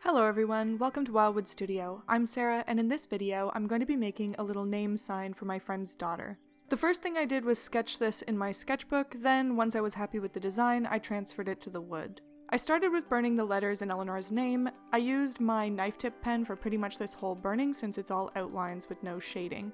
Hello everyone, welcome to Wildwood Studio. I'm Sarah, and in this video, I'm going to be making a little name sign for my friend's daughter. The first thing I did was sketch this in my sketchbook, then once I was happy with the design, I transferred it to the wood. I started with burning the letters in Eleanor's name. I used my knife tip pen for pretty much this whole burning since it's all outlines with no shading.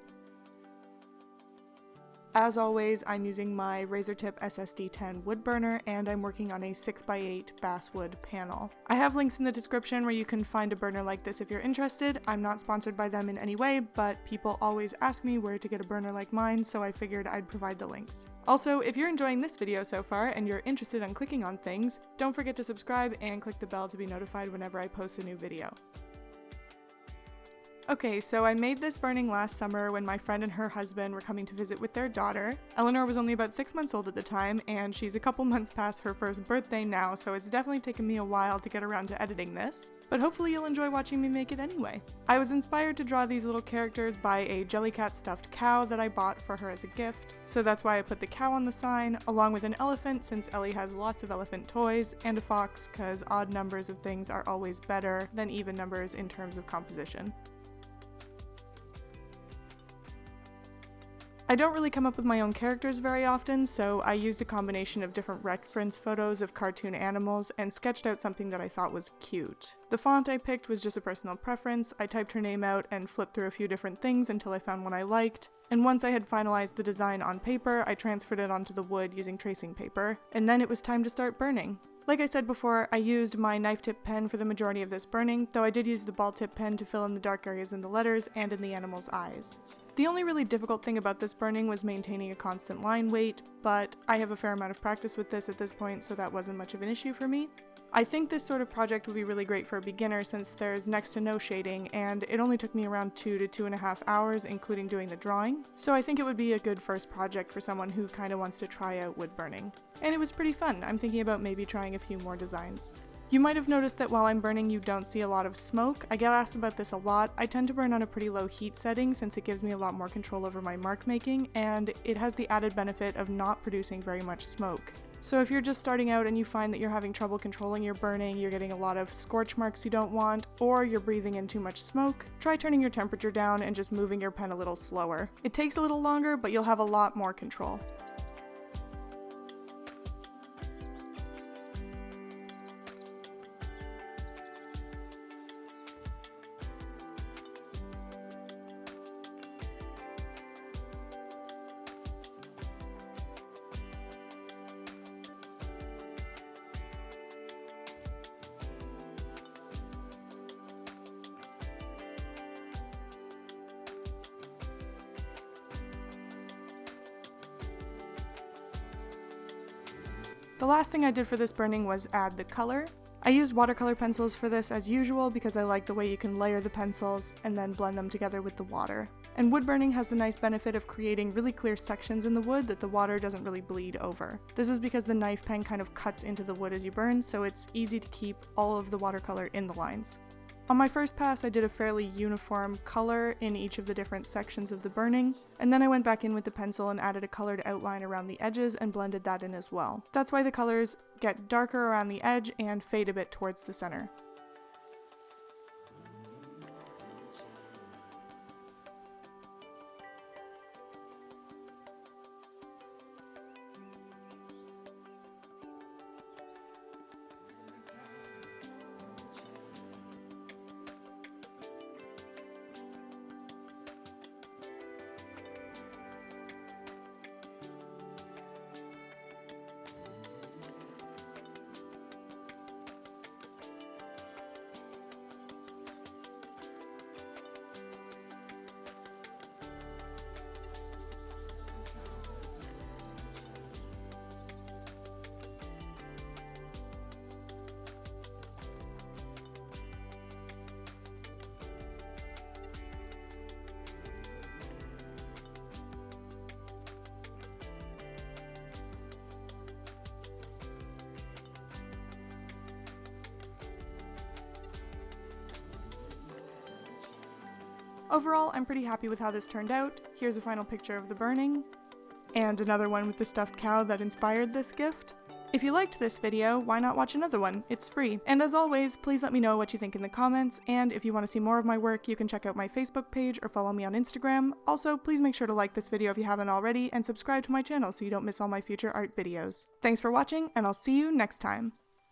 As always, I'm using my Razertip SSD10 wood burner, and I'm working on a 6x8 basswood panel. I have links in the description where you can find a burner like this if you're interested. I'm not sponsored by them in any way, but people always ask me where to get a burner like mine, so I figured I'd provide the links. Also, if you're enjoying this video so far and you're interested in clicking on things, don't forget to subscribe and click the bell to be notified whenever I post a new video. Okay, so I made this burning last summer when my friend and her husband were coming to visit with their daughter. Eleanor was only about 6 months old at the time, and she's a couple months past her first birthday now, so it's definitely taken me a while to get around to editing this. But hopefully you'll enjoy watching me make it anyway. I was inspired to draw these little characters by a Jellycat stuffed cow that I bought for her as a gift, so that's why I put the cow on the sign, along with an elephant since Ellie has lots of elephant toys, and a fox cause odd numbers of things are always better than even numbers in terms of composition. I don't really come up with my own characters very often, so I used a combination of different reference photos of cartoon animals and sketched out something that I thought was cute. The font I picked was just a personal preference. I typed her name out and flipped through a few different things until I found one I liked, and once I had finalized the design on paper, I transferred it onto the wood using tracing paper, and then it was time to start burning. Like I said before, I used my knife tip pen for the majority of this burning, though I did use the ball tip pen to fill in the dark areas in the letters and in the animal's eyes. The only really difficult thing about this burning was maintaining a constant line weight, but I have a fair amount of practice with this at this point, so that wasn't much of an issue for me. I think this sort of project would be really great for a beginner since there's next to no shading, and it only took me around 2 to 2.5 hours, including doing the drawing, so I think it would be a good first project for someone who kinda wants to try out wood burning. And it was pretty fun. I'm thinking about maybe trying a few more designs. You might have noticed that while I'm burning you don't see a lot of smoke. I get asked about this a lot. I tend to burn on a pretty low heat setting since it gives me a lot more control over my mark making, and it has the added benefit of not producing very much smoke. So if you're just starting out and you find that you're having trouble controlling your burning, you're getting a lot of scorch marks you don't want, or you're breathing in too much smoke, try turning your temperature down and just moving your pen a little slower. It takes a little longer, but you'll have a lot more control. The last thing I did for this burning was add the color. I used watercolor pencils for this as usual because I like the way you can layer the pencils and then blend them together with the water. And wood burning has the nice benefit of creating really clear sections in the wood that the water doesn't really bleed over. This is because the knife pen kind of cuts into the wood as you burn, so it's easy to keep all of the watercolor in the lines. On my first pass, I did a fairly uniform color in each of the different sections of the burning, and then I went back in with the pencil and added a colored outline around the edges and blended that in as well. That's why the colors get darker around the edge and fade a bit towards the center. Overall, I'm pretty happy with how this turned out. Here's a final picture of the burning, and another one with the stuffed cow that inspired this gift. If you liked this video, why not watch another one? It's free. And as always, please let me know what you think in the comments, and if you want to see more of my work, you can check out my Facebook page or follow me on Instagram. Also, please make sure to like this video if you haven't already, and subscribe to my channel so you don't miss all my future art videos. Thanks for watching, and I'll see you next time.